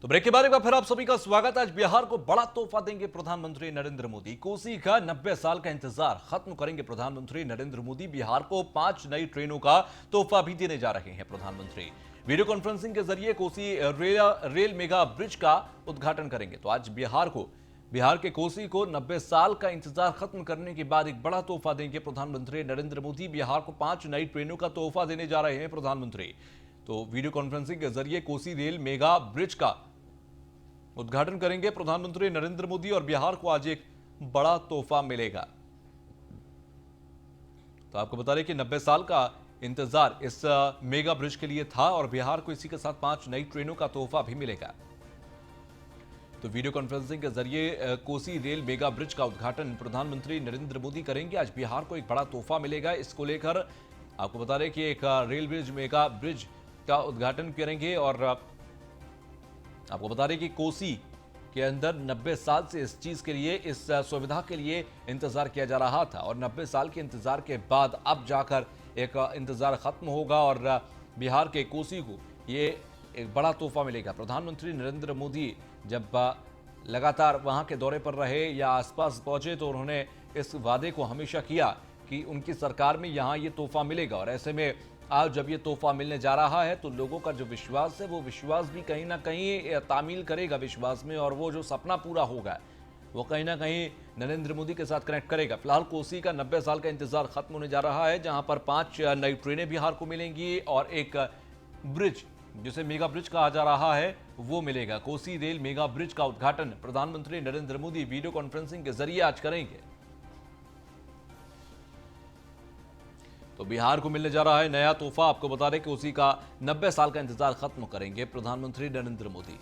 तो ब्रेक के बाद एक बार फिर आप सभी का स्वागत है। आज बिहार को बड़ा तोहफा देंगे प्रधानमंत्री नरेंद्र मोदी। कोसी का 90 साल का इंतजार खत्म करेंगे प्रधानमंत्री नरेंद्र मोदी। बिहार को 5 नई ट्रेनों का तोहफा भी देने जा रहे हैं प्रधानमंत्री। वीडियो कॉन्फ्रेंसिंग के जरिए कोसी रेल मेगा ब्रिज का उद्घाटन करेंगे। तो आज बिहार के कोसी को 90 साल का इंतजार खत्म करने के बाद एक बड़ा तोहफा देंगे प्रधानमंत्री नरेंद्र मोदी। बिहार को 5 नई ट्रेनों का तोहफा देने जा रहे हैं प्रधानमंत्री। तो वीडियो कॉन्फ्रेंसिंग के जरिए कोसी रेल मेगा ब्रिज का उद्घाटन करेंगे प्रधानमंत्री नरेंद्र मोदी और बिहार को आज एक बड़ा तोहफा मिलेगा। तो आपको बता दें कि 90 साल का इंतजार इस मेगा ब्रिज के लिए था और बिहार को इसी के साथ 5 नई ट्रेनों का तोहफा भी मिलेगा। तो वीडियो कॉन्फ्रेंसिंग के जरिए कोसी रेल मेगा ब्रिज का उद्घाटन प्रधानमंत्री नरेंद्र मोदी करेंगे। आज बिहार को एक बड़ा तोहफा मिलेगा। इसको लेकर आपको बता दें कि एक रेल ब्रिज मेगा ब्रिज का उद्घाटन करेंगे और आपको बता दें कि कोसी के अंदर 90 साल से इस चीज के लिए, इस सुविधा के लिए इंतजार किया जा रहा था और 90 साल के इंतजार के बाद अब जाकर एक इंतजार खत्म होगा और बिहार के कोसी को ये एक बड़ा तोहफा मिलेगा। प्रधानमंत्री नरेंद्र मोदी जब लगातार वहां के दौरे पर रहे या आसपास पहुंचे तो उन्होंने इस वादे को हमेशा किया कि उनकी सरकार में यहां ये तोहफा मिलेगा और ऐसे में आज जब ये तोहफा मिलने जा रहा है तो लोगों का जो विश्वास है वो विश्वास भी कहीं ना कहीं तामील करेगा विश्वास में और वो जो सपना पूरा होगा वो कहीं ना कहीं नरेंद्र मोदी के साथ कनेक्ट करेगा। फिलहाल कोसी का 90 साल का इंतजार खत्म होने जा रहा है, जहां पर 5 नई ट्रेनें बिहार को मिलेंगी और एक ब्रिज जिसे मेगा ब्रिज कहा जा रहा है वो मिलेगा। कोसी रेल मेगा ब्रिज का उद्घाटन प्रधानमंत्री नरेंद्र मोदी वीडियो कॉन्फ्रेंसिंग के जरिए आज करेंगे। तो बिहार को मिलने जा रहा है नया तोहफा। आपको बता दें कि उसी का 90 साल का इंतजार खत्म करेंगे प्रधानमंत्री नरेंद्र मोदी।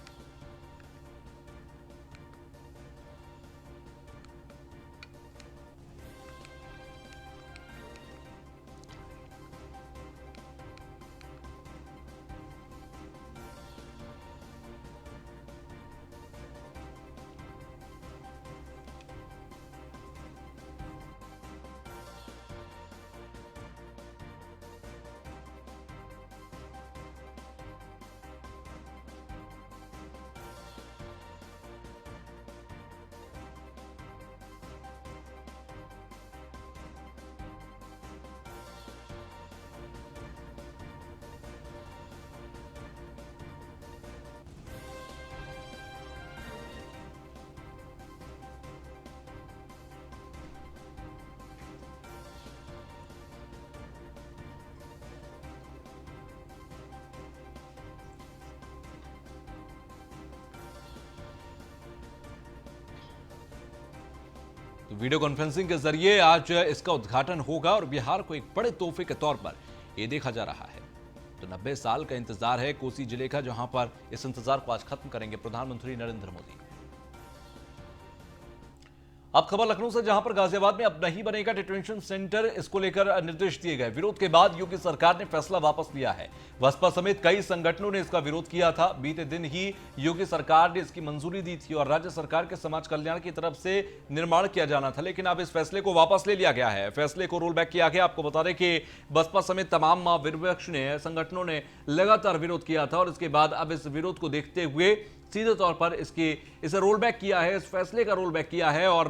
तो वीडियो कॉन्फ्रेंसिंग के जरिए आज इसका उद्घाटन होगा और बिहार को एक बड़े तोहफे के तौर पर यह देखा जा रहा है। तो 90 साल का इंतजार है कोसी जिले का, जहां पर इस इंतजार को आज खत्म करेंगे प्रधानमंत्री नरेंद्र मोदी। अब खबर लखनऊ से, जहां पर गाजियाबाद में अब नहीं बनेगा डिटेंशन सेंटर, इसको लेकर निर्देश दिए गए। विरोध के बाद योगी सरकार ने फैसला वापस लिया है। बसपा समेत कई संगठनों ने इसका विरोध किया था। बीते दिन ही योगी सरकार ने इसकी मंजूरी दी थी और राज्य सरकार के समाज कल्याण की तरफ से निर्माण किया जाना था, लेकिन अब इस फैसले को वापस ले लिया गया है। फैसले को रोल बैक किया गया। आपको बता दें कि बसपा समेत तमाम विपक्ष ने, संगठनों ने लगातार विरोध किया था और इसके बाद अब इस विरोध को देखते हुए सीधे तौर पर इसे रोल बैक किया है, इस फैसले का रोल बैक किया है और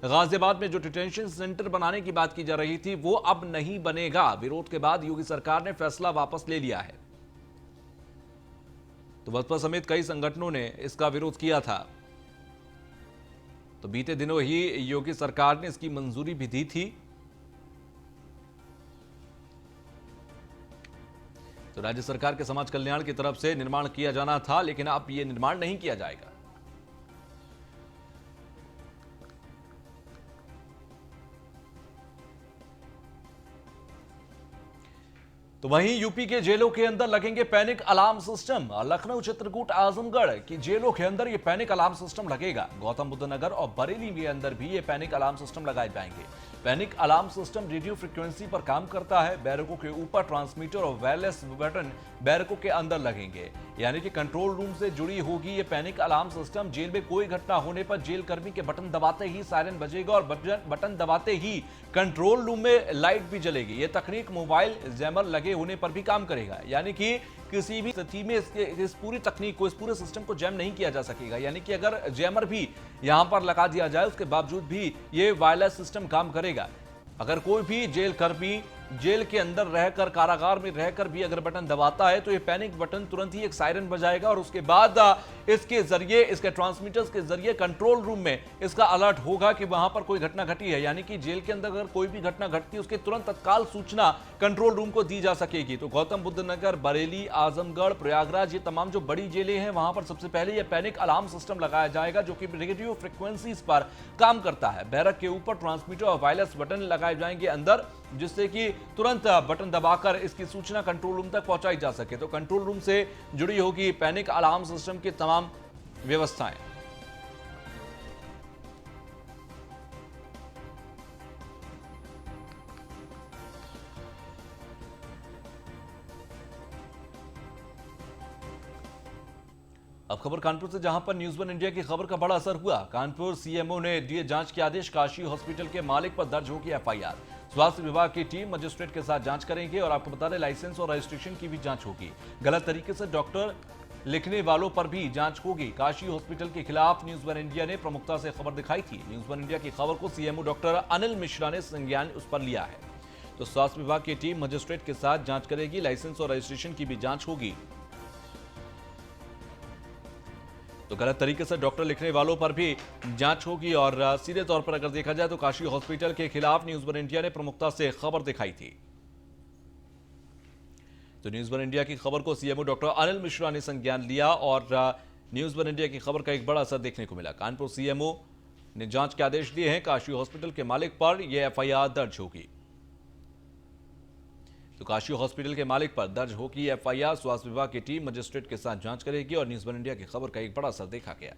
गाजियाबाद में जो डिटेंशन सेंटर बनाने की बात की जा रही थी वो अब नहीं बनेगा। विरोध के बाद योगी सरकार ने फैसला वापस ले लिया है। तो बसपा समेत कई संगठनों ने इसका विरोध किया था। तो बीते दिनों ही योगी सरकार ने इसकी मंजूरी भी दी थी। तो राज्य सरकार के समाज कल्याण की तरफ से निर्माण किया जाना था, लेकिन अब यह निर्माण नहीं किया जाएगा। तो वहीं यूपी के जेलों के अंदर लगेंगे panic alarm system. Lucknow, Chitrakoot, Azamgarh की जेलों के अंदर ये पैनिक अलार्म सिस्टम लगेगा। गौतम बुद्ध नगर और बरेली के अंदर भी ये पैनिक अलार्म सिस्टम लगाए जाएंगे। Panic alarm system radio frequency पर काम करता है। बैरकों के ऊपर ट्रांसमीटर और वायरलेस बटन बैरकों के अंदर लगेंगे। यानी कि कंट्रोल रूम से जुड़ी होगी ये पैनिक अलार्म सिस्टम। जेल में कोई घटना होने पर जेल कर्मी के बटन दबाते ही सायरन बजेगा और बटन दबाते ही कंट्रोल रूम में लाइट भी जलेगी। ये तकनीक मोबाइल जैमर लगे होने पर भी काम करेगा, यानी कि किसी भी स्थिति में इस पूरी तकनीक को, इस पूरे सिस्टम को जैम नहीं किया जा सकेगा। यानी कि अगर जैमर भी यहां पर लगा दिया जाए उसके बावजूद भी ये वायरलेस सिस्टम काम करेगा। अगर कोई भी जेल कर्मी जेल के अंदर रहकर, कारागार में रहकर भी अगर बटन दबाता है तो ये पैनिक बटन तुरंत ही एक सायरन बजाएगा और उसके बाद इसके जरिए, इसके ट्रांसमीटर्स के जरिए कंट्रोल रूम में इसका अलर्ट होगा कि वहां पर कोई घटना घटी है। यानी कि जेल के अंदर अगर कोई भी घटना घटती है उसके तुरंत तत्काल सूचना कंट्रोल रूम को दी जा सकेगी। तो गौतम बुद्ध नगर, बरेली, आजमगढ़, प्रयागराज, ये तमाम जो बड़ी जेलें हैं वहां पर सबसे पहले यह पैनिक अलार्म सिस्टम लगाया जाएगा जो कि रेडियो फ्रिक्वेंसीज पर काम करता है। बैरक के ऊपर ट्रांसमीटर और वायरलेस बटन लगाए जाएंगे अंदर, जिससे कि तुरंत बटन दबाकर इसकी सूचना कंट्रोल रूम तक पहुंचाई जा सके। तो कंट्रोल रूम से जुड़ी होगी पैनिक अलार्म सिस्टम की तमाम व्यवस्थाएं। अब खबर कानपुर से, जहां पर न्यूज वन इंडिया की खबर का बड़ा असर हुआ। कानपुर सीएमओ ने दिए जांच के आदेश। काशी हॉस्पिटल के मालिक पर दर्ज होगी एफआईआर। स्वास्थ्य विभाग की टीम मजिस्ट्रेट के साथ जांच करेंगे और आपको बता दें लाइसेंस और रजिस्ट्रेशन की भी जांच होगी। गलत तरीके से डॉक्टर लिखने वालों पर भी जांच होगी। काशी हॉस्पिटल के खिलाफ न्यूज वन इंडिया ने प्रमुखता से खबर दिखाई थी। न्यूज वन इंडिया की खबर को सीएमओ डॉक्टर अनिल मिश्रा ने संज्ञान उस पर लिया है। तो स्वास्थ्य विभाग की टीम मजिस्ट्रेट के साथ जांच करेगी। लाइसेंस और रजिस्ट्रेशन की भी जांच होगी। तो गलत तरीके से डॉक्टर लिखने वालों पर भी जांच होगी। और सीधे तौर पर अगर देखा जाए तो काशी हॉस्पिटल के खिलाफ न्यूज वन इंडिया ने प्रमुखता से खबर दिखाई थी। तो न्यूज वन इंडिया की खबर को सीएमओ डॉक्टर अनिल मिश्रा ने संज्ञान लिया और न्यूज वन इंडिया की खबर का एक बड़ा असर देखने को मिला। कानपुर सीएमओ ने जांच के आदेश दिए हैं। काशी हॉस्पिटल के मालिक पर यह एफआईआर दर्ज होगी। तो काशी हॉस्पिटल के मालिक पर दर्ज होगी एफआईआर। स्वास्थ्य विभाग की टीम मजिस्ट्रेट के साथ जांच करेगी और न्यूज वन इंडिया की खबर का एक बड़ा असर देखा गया।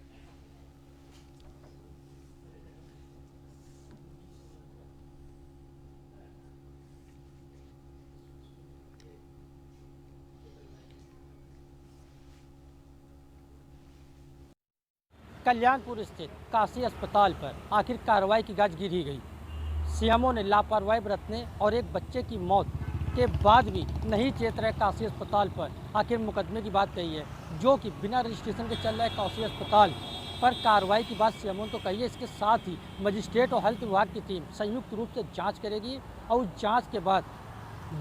कल्याणपुर स्थित काशी अस्पताल पर आखिर कार्रवाई की गाज गिरी गई। सीएमओ ने लापरवाही बरतने और एक बच्चे की मौत के बाद भी नहीं चेत रहे काशी अस्पताल पर आखिर मुकदमे की बात कही है, जो कि बिना रजिस्ट्रेशन के चल रहे काशी अस्पताल पर कार्रवाई की बात सीएमओ ने तो कही है। इसके साथ ही मजिस्ट्रेट और हेल्थ विभाग की टीम संयुक्त रूप से जांच करेगी और उस जांच के बाद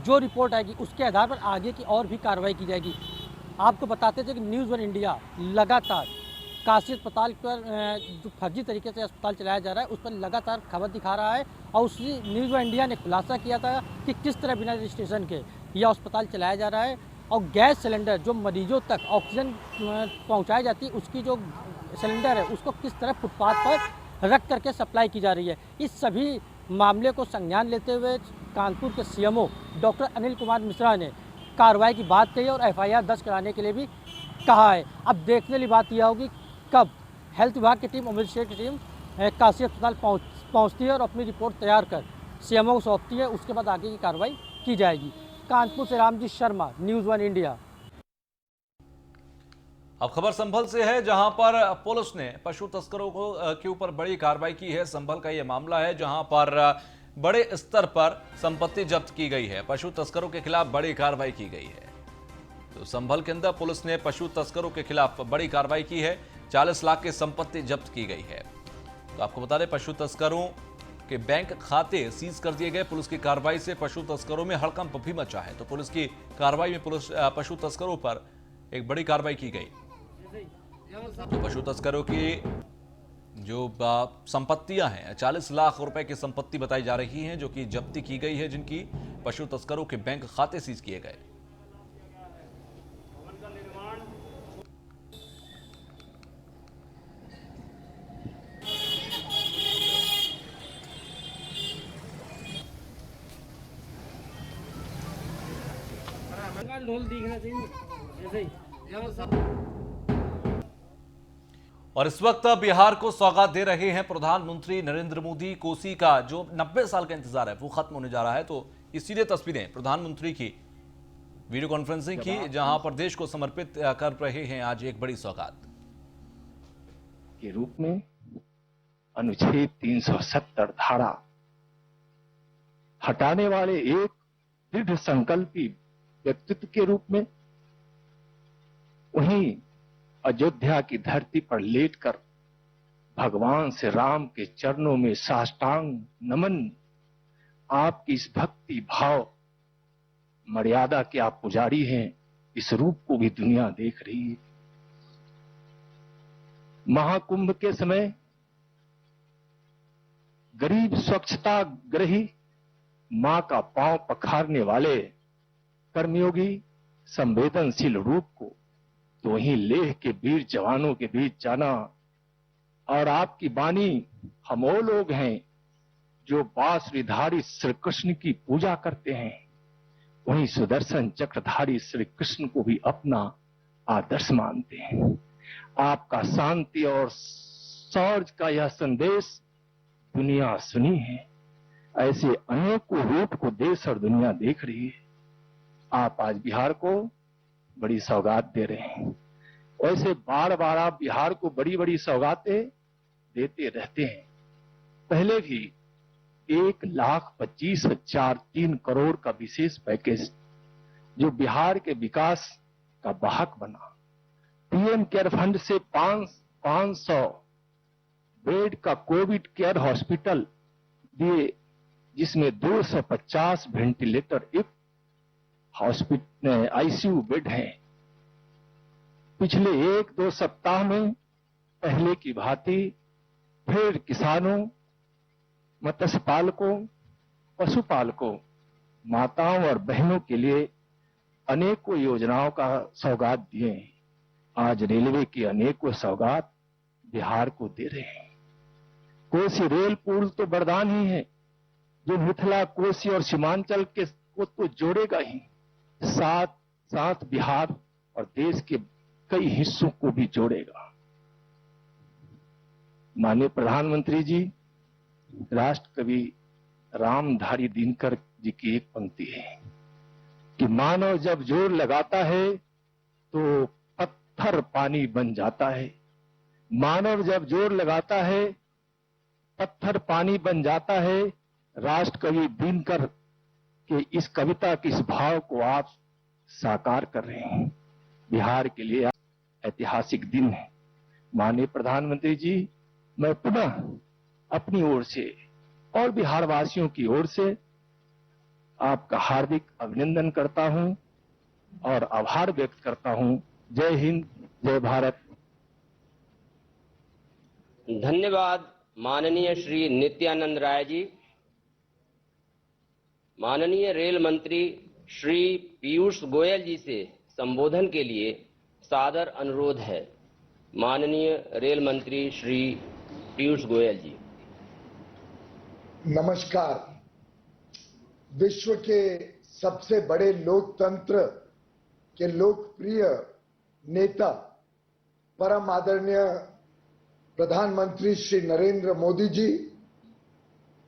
जो रिपोर्ट आएगी उसके आधार पर आगे की और भी कार्रवाई की जाएगी। आपको बताते थे कि न्यूज़ वन इंडिया लगातार काशी अस्पताल पर जो फर्जी तरीके से अस्पताल चलाया जा रहा है उस पर लगातार खबर दिखा रहा है और उसी न्यूज़ वन इंडिया ने खुलासा किया था कि किस तरह बिना रजिस्ट्रेशन के यह अस्पताल चलाया जा रहा है और गैस सिलेंडर जो मरीजों तक ऑक्सीजन पहुंचाई जाती है उसकी जो सिलेंडर है उसको किस तरह फुटपाथ पर रख करके सप्लाई की जा रही है। इस सभी मामले को संज्ञान लेते हुए कानपुर के सीएमओ डॉक्टर अनिल कुमार मिश्रा ने कार्रवाई की बात कही और एफआईआर दर्ज कराने के लिए भी कहा है। अब देखने वाली बात यह होगी कब हेल्थ विभाग की टीम और मजिस्ट्रेट की टीम काशी अस्पताल पहुंचती है और अपनी रिपोर्ट तैयार कर सीएमओ को सौंपती है। उसके बाद आगे की कार्रवाई की जाएगी। कानपुर से Ramji Sharma, news one India. अब खबर संभल से है, जहां पर पुलिस ने पशु तस्करों के ऊपर बड़ी कार्रवाई की है। संभल का यह मामला है जहां पर बड़े स्तर पर संपत्ति जब्त की गई है। पशु तस्करों के खिलाफ बड़ी कार्रवाई की गई है। तो संभल के अंदर पुलिस ने पशु तस्करों के खिलाफ बड़ी कार्रवाई की है। 40 लाख की संपत्ति जब्त की गई है। तो आपको बता दें पशु तस्करों के बैंक खाते सीज कर दिए गए। पुलिस की कार्रवाई से पशु तस्करों में हड़कंप भी मचा है। तो पुलिस की कार्रवाई में पशु तस्करों पर एक बड़ी कार्रवाई की गई। तो पशु तस्करों की जो संपत्तियां हैं 40 लाख रुपए की संपत्ति बताई जा रही हैं जो कि जब्ती की गई है, जिनकी पशु तस्करों के बैंक खाते सीज किए गए। ढोल दिखना चाहिए ऐसे ही। और इस वक्त बिहार को सौगात दे रहे हैं प्रधानमंत्री नरेंद्र मोदी। कोसी का जो 90 साल का इंतजार है वो खत्म होने जा रहा है। तो ये सीधे तस्वीरें प्रधानमंत्री की वीडियो कॉन्फ्रेंसिंग की, जहां पर देश को समर्पित कर रहे हैं आज एक बड़ी सौगात के रूप में अनुच्छेद 370 धारा हटाने वाले एक दृढ़ संकल्पी व्यक्तित्व के रूप में वहीं अयोध्या की धरती पर लेटकर भगवान श्री राम के चरणों में साष्टांग नमन, आपकी इस भक्ति भाव मर्यादा के आप पुजारी हैं, इस रूप को भी दुनिया देख रही है। महाकुंभ के समय गरीब स्वच्छता ग्रही मां का पांव पखारने वाले कर्मयोगी संवेदनशील रूप को तो वहीं लेह के वीर जवानों के बीच जाना, और आपकी बानी हम वो लोग हैं जो बांसुरीधारी श्री कृष्ण की पूजा करते हैं, वहीं सुदर्शन चक्रधारी श्री कृष्ण को भी अपना आदर्श मानते हैं। आपका शांति और शौर्य का यह संदेश दुनिया सुनी है। ऐसे अनेकों रूप को देश और दुनिया देख रही है। आप आज बिहार को बड़ी सौगात दे रहे हैं। वैसे बार बार आप बिहार को बड़ी बड़ी सौगातें देते रहते हैं। पहले भी 1,25,3 करोड़ का विशेष पैकेज जो बिहार के विकास का वाहक बना, पीएम केयर फंड से 500 बेड का कोविड केयर हॉस्पिटल दिए, जिसमें 250 वेंटिलेटर युक्त हॉस्पिटल आईसीयू बेड हैं। पिछले 1-2 सप्ताह में पहले की भांति फिर किसानों, मत्स्य पालकों, पशुपालकों, माताओं और बहनों के लिए अनेकों योजनाओं का सौगात दिए हैं। आज रेलवे की अनेकों सौगात बिहार को दे रहे हैं। कोसी रेल पुल तो वरदान ही है, जो मिथिला, कोसी और सीमांचल के को तो जोड़ेगा ही, साथ साथ बिहार और देश के कई हिस्सों को भी जोड़ेगा। माननीय प्रधानमंत्री जी, राष्ट्र कवि रामधारी दिनकर जी की एक पंक्ति है कि मानव जब जोर लगाता है तो पत्थर पानी बन जाता है। मानव जब जोर लगाता है पत्थर पानी बन जाता है। राष्ट्र कवि दिनकर के इस कविता के इस भाव को आप साकार कर रहे हैं। बिहार के लिए ऐतिहासिक दिन है। माननीय प्रधानमंत्री जी, मैं पुनः अपनी ओर से और बिहार वासियों की ओर से आपका हार्दिक अभिनंदन करता हूं और आभार व्यक्त करता हूं। जय हिंद, जय भारत। धन्यवाद माननीय श्री नित्यानंद राय जी। माननीय रेल मंत्री श्री पीयूष गोयल जी से संबोधन के लिए सादर अनुरोध है। माननीय रेल मंत्री श्री पीयूष गोयल जी। नमस्कार। विश्व के सबसे बड़े लोकतंत्र के लोकप्रिय नेता परम आदरणीय प्रधानमंत्री श्री नरेंद्र मोदी जी,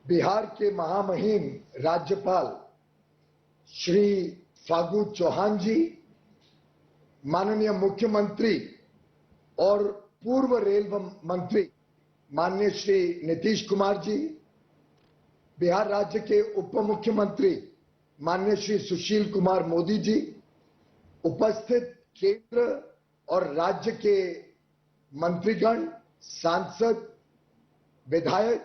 बिहार के महामहिम राज्यपाल श्री फागू चौहान जी, माननीय मुख्यमंत्री और पूर्व रेल मंत्री माननीय श्री नीतीश कुमार जी, बिहार राज्य के उप मुख्यमंत्री माननीय श्री सुशील कुमार मोदी जी, उपस्थित केंद्र और राज्य के मंत्रीगण, सांसद, विधायक,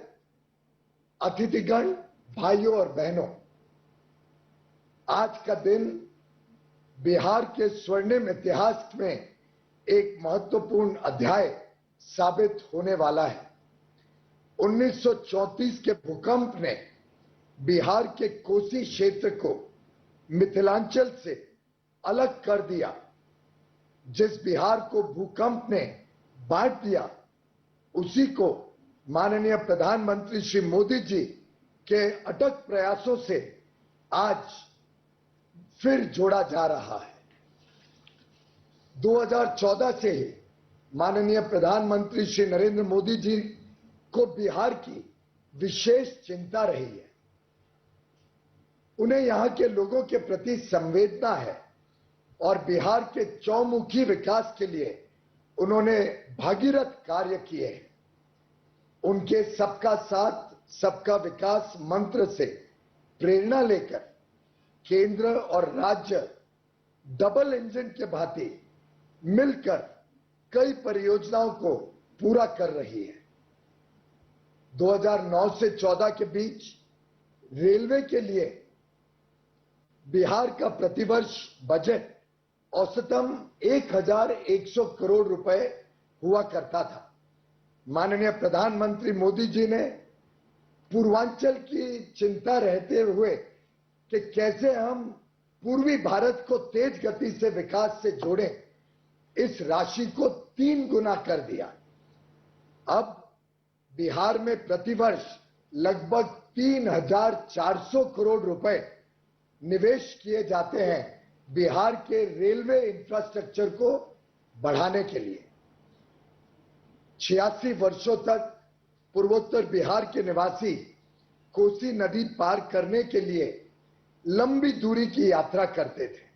अतिथिगण, भाइयों और बहनों, आज का दिन बिहार के स्वर्णिम इतिहास में एक महत्वपूर्ण अध्याय साबित होने वाला है। 1934 के भूकंप ने बिहार के कोसी क्षेत्र को मिथिलांचल से अलग कर दिया। जिस बिहार को भूकंप ने बांट दिया, उसी को माननीय प्रधानमंत्री श्री मोदी जी के अटक प्रयासों से आज फिर जोड़ा जा रहा है। 2014 से ही माननीय प्रधानमंत्री श्री नरेंद्र मोदी जी को बिहार की विशेष चिंता रही है। उन्हें यहां के लोगों के प्रति संवेदना है और बिहार के चौमुखी विकास के लिए उन्होंने भागीरथ कार्य किए हैं। उनके सबका साथ सबका विकास मंत्र से प्रेरणा लेकर केंद्र और राज्य डबल इंजन के भांति मिलकर कई परियोजनाओं को पूरा कर रही है। 2009 से 14 के बीच रेलवे के लिए बिहार का प्रतिवर्ष बजट औसतन 1100 करोड़ रुपए हुआ करता था। माननीय प्रधानमंत्री मोदी जी ने पूर्वांचल की चिंता रहते हुए कि कैसे हम पूर्वी भारत को तेज गति से विकास से जोड़ें, इस राशि को 3 गुना कर दिया। अब बिहार में प्रतिवर्ष लगभग 3400 करोड़ रुपए निवेश किए जाते हैं बिहार के रेलवे इंफ्रास्ट्रक्चर को बढ़ाने के लिए। 86 वर्षों तक पूर्वोत्तर बिहार के निवासी कोसी नदी पार करने के लिए लंबी दूरी की यात्रा करते थे।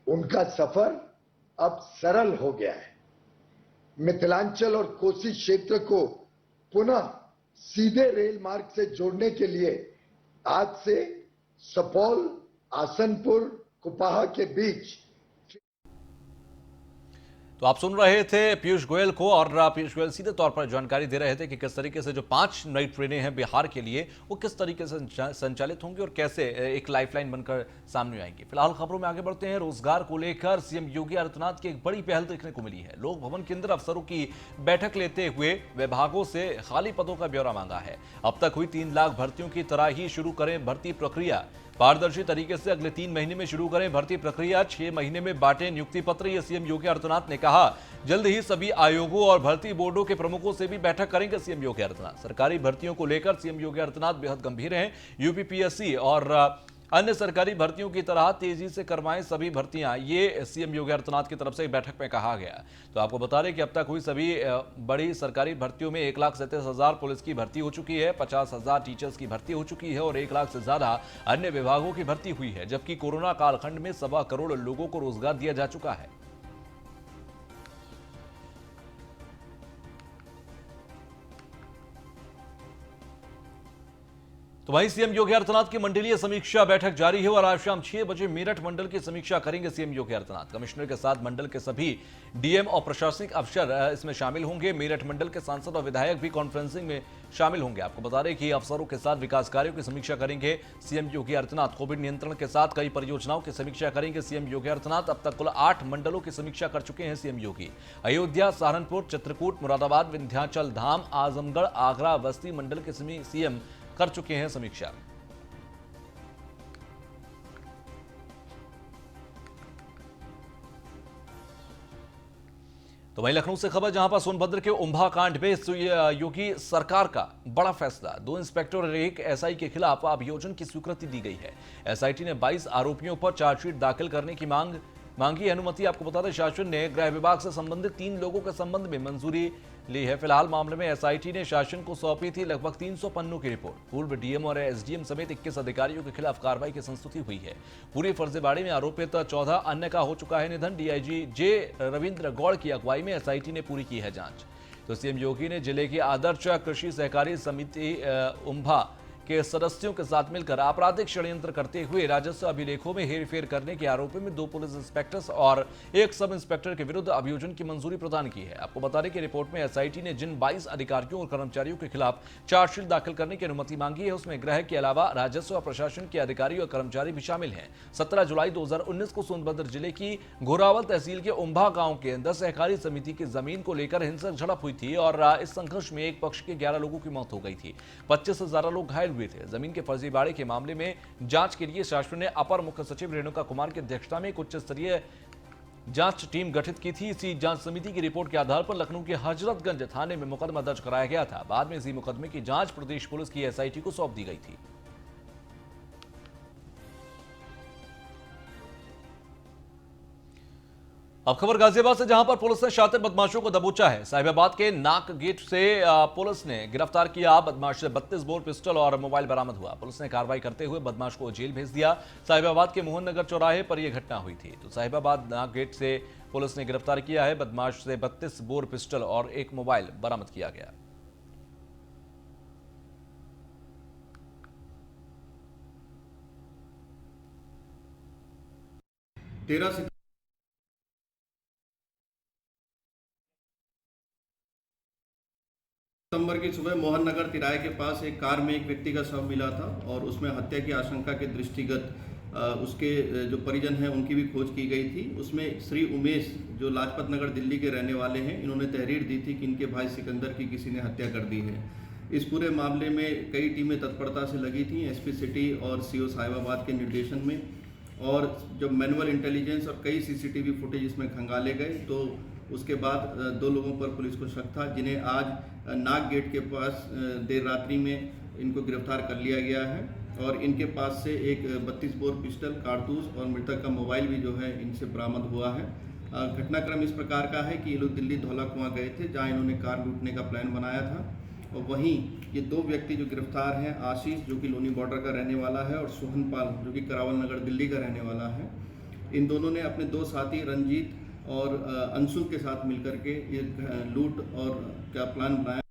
उनका सफर अब सरल हो गया है। मिथिलांचल और कोसी क्षेत्र को पुनः सीधे रेल मार्ग से जोड़ने के लिए आज से सुपौल, आसनपुर, कुपाहा के बीच। तो आप सुन रहे थे पीयूष गोयल को, और पीयूष गोयल सीधे तौर पर जानकारी दे रहे थे कि किस तरीके से जो 5 नई ट्रेनें हैं बिहार के लिए वो किस तरीके से संचालित होंगी और कैसे एक लाइफलाइन बनकर सामने आएंगी। फिलहाल खबरों में आगे बढ़ते हैं। रोजगार को लेकर सीएम योगी आदित्यनाथ की एक बड़ी पहल देखने को मिली है। लोक भवन के अंदर अफसरों की बैठक लेते हुए विभागों से खाली पदों का ब्यौरा मांगा है। अब तक हुई 3 लाख भर्तियों की तरह ही शुरू करें भर्ती प्रक्रिया। पारदर्शी तरीके से अगले 3 महीने में शुरू करें भर्ती प्रक्रिया। 6 महीने में बांटें नियुक्ति पत्र, यह सीएम योगी आदित्यनाथ ने कहा। जल्द ही सभी आयोगों और भर्ती बोर्डों के प्रमुखों से भी बैठक करेंगे सीएम योगी आदित्यनाथ। सरकारी भर्तियों को लेकर सीएम योगी आदित्यनाथ बेहद गंभीर हैं। यूपीपीएससी और अन्य सरकारी भर्तियों की तरह तेजी से करवाएं सभी भर्तियां, ये सीएम योगी आदित्यनाथ की तरफ से बैठक में कहा गया। तो आपको बता दें कि अब तक हुई सभी बड़ी सरकारी भर्तियों में 1,37,000 पुलिस की भर्ती हो चुकी है, 50,000 टीचर्स की भर्ती हो चुकी है और 1 लाख से ज्यादा अन्य विभागों की भर्ती हुई है। जबकि कोरोना कालखंड में 1.25 करोड़ लोगों को रोजगार दिया जा चुका है। तो वहीं सीएम योगी आदित्यनाथ की मंडलीय समीक्षा बैठक जारी है और आज शाम 6 बजे मेरठ मंडल की समीक्षा करेंगे सीएम योगी आदित्यनाथ। कमिश्नर के साथ मंडल के सभी डीएम और प्रशासनिक अफसर इसमें शामिल होंगे। मेरठ मंडल के सांसद और विधायक भी कॉन्फ्रेंसिंग में शामिल होंगे। आपको बता दें कि अफसरों के साथ विकास कार्यों की समीक्षा करेंगे सीएम योगी आदित्यनाथ। कोविड नियंत्रण के साथ कई परियोजनाओं की समीक्षा करेंगे सीएम योगी आदित्यनाथ। अब तक कुल 8 मंडलों की समीक्षा कर चुके हैं सीएम योगी। अयोध्या, सहारनपुर, चित्रकूट, मुरादाबाद, विंध्याचल धाम, आजमगढ़, आगरा, बस्ती मंडल के सीएम कर चुके हैं समीक्षा। तो वहीं लखनऊ से खबर, जहां पर सोनभद्र के उम्भा कांड में योगी सरकार का बड़ा फैसला। 2 इंस्पेक्टर और 1 एसआई के खिलाफ अभियोजन की स्वीकृति दी गई है। एसआईटी ने 22 आरोपियों पर चार्जशीट दाखिल करने की मांगी अनुमति। आपको बता दें शासन ने गृह विभाग से संबंधित 3 लोगों के संबंध में मंजूरी ली है। फिलहाल मामले में एसआईटी ने शासन को सौंपी थी लगभग 300 पन्नों की रिपोर्ट। पूर्व डीएम और एसडीएम समेत 21 अधिकारियों के खिलाफ कार्रवाई की संस्तुति हुई है। पूरी फर्जीवाड़े में आरोपित 14 अन्य का हो चुका है निधन। डीआईजी जे रविंद्र गौड़ की अगुवाई में एसआईटी ने पूरी की है जांच। तो सीएम योगी ने जिले की आदर्श कृषि सहकारी समिति उम्भा के सदस्यों के साथ मिलकर आपराधिक षड्यंत्र करते हुए राजस्व अभिलेखों में हेरफेर करने के आरोप में 2 पुलिस इंस्पेक्टर्स और 1 सब इंस्पेक्टर के विरुद्ध अभियोजन की मंजूरी प्रदान की है। आपको बता दें कि रिपोर्ट में एसआईटी ने जिन 22 अधिकारियों और कर्मचारियों के खिलाफ चार्जशीट दाखिल करने की अनुमति मांगी है, उसमें गृह के अलावा राजस्व और प्रशासन के अधिकारी और कर्मचारी भी शामिल हैं। 17 जुलाई 2019 को सोनभद्र जिले की घोरावल तहसील के उम्भा गांव के अंदर सहकारी समिति की जमीन को लेकर हिंसक झड़प हुई थी और इस संघर्ष में एक पक्ष के 11 लोगों की मौत हो गई थी। 25 से ज्यादा लोग घायल हुए थे। जमीन के फर्जीवाड़े के मामले में जांच के लिए शासन ने अपर मुख्य सचिव रेणुका कुमार की अध्यक्षता में एक उच्च स्तरीय जांच टीम गठित की थी। इसी जांच समिति की रिपोर्ट के आधार पर लखनऊ के हजरतगंज थाने में मुकदमा दर्ज कराया गया था। बाद में इसी मुकदमे की जांच प्रदेश पुलिस की एसआईटी को सौंप दी गई थी। अब खबर गाजियाबाद से, जहां पर पुलिस ने शातिर बदमाशों को दबोचा है। साहिबाबाद के नाक गेट से पुलिस ने गिरफ्तार किया बदमाश से 32 बोर पिस्टल और मोबाइल बरामद हुआ। पुलिस ने कार्रवाई करते हुए बदमाश को जेल भेज दिया। साहिबाबाद के मोहन नगर चौराहे पर यह घटना हुई थी। तो साहिबाबाद नाक गेट से पुलिस ने गिरफ्तार किया है बदमाश से 32 बोर पिस्टल और एक मोबाइल बरामद किया गया। 13 सितंबर की सुबह मोहन नगर तिराहे के पास एक कार में एक व्यक्ति का शव मिला था और उसमें हत्या की आशंका के दृष्टिगत उसके जो परिजन हैं उनकी भी खोज की गई थी। उसमें श्री उमेश जो लाजपत नगर दिल्ली के रहने वाले हैं, इन्होंने तहरीर दी थी कि इनके भाई सिकंदर की किसी ने हत्या कर दी है। इस पूरे मामले में कई टीमें तत्परता से लगी थी, एसपी सिटी और सीओ साहिबाबाद के निर्देशन में, और जब मैनुअल इंटेलिजेंस और कई सीसीटीवी फुटेज इसमें खंगाले गए तो उसके बाद 2 लोगों पर पुलिस को शक था, जिन्हें आज नाग गेट के पास देर रात्रि में इनको गिरफ्तार कर लिया गया है। और इनके पास से एक 32 बोर पिस्टल, कारतूस और मृतक का मोबाइल भी जो है इनसे बरामद हुआ है। घटनाक्रम इस प्रकार का है कि ये लोग दिल्ली धौला कुआं गए थे, जहां इन्होंने कार लूटने का प्लान बनाया था। और वहीं ये 2 व्यक्ति जो गिरफ्तार हैं, आशीष जो कि लोनी बॉर्डर का रहने वाला है और सोहनपाल जो कि करावल नगर दिल्ली का रहने वाला है, इन दोनों ने अपने 2 साथी रंजीत और अंशु के साथ मिलकर के ये लूट और क्या प्लान बनाया।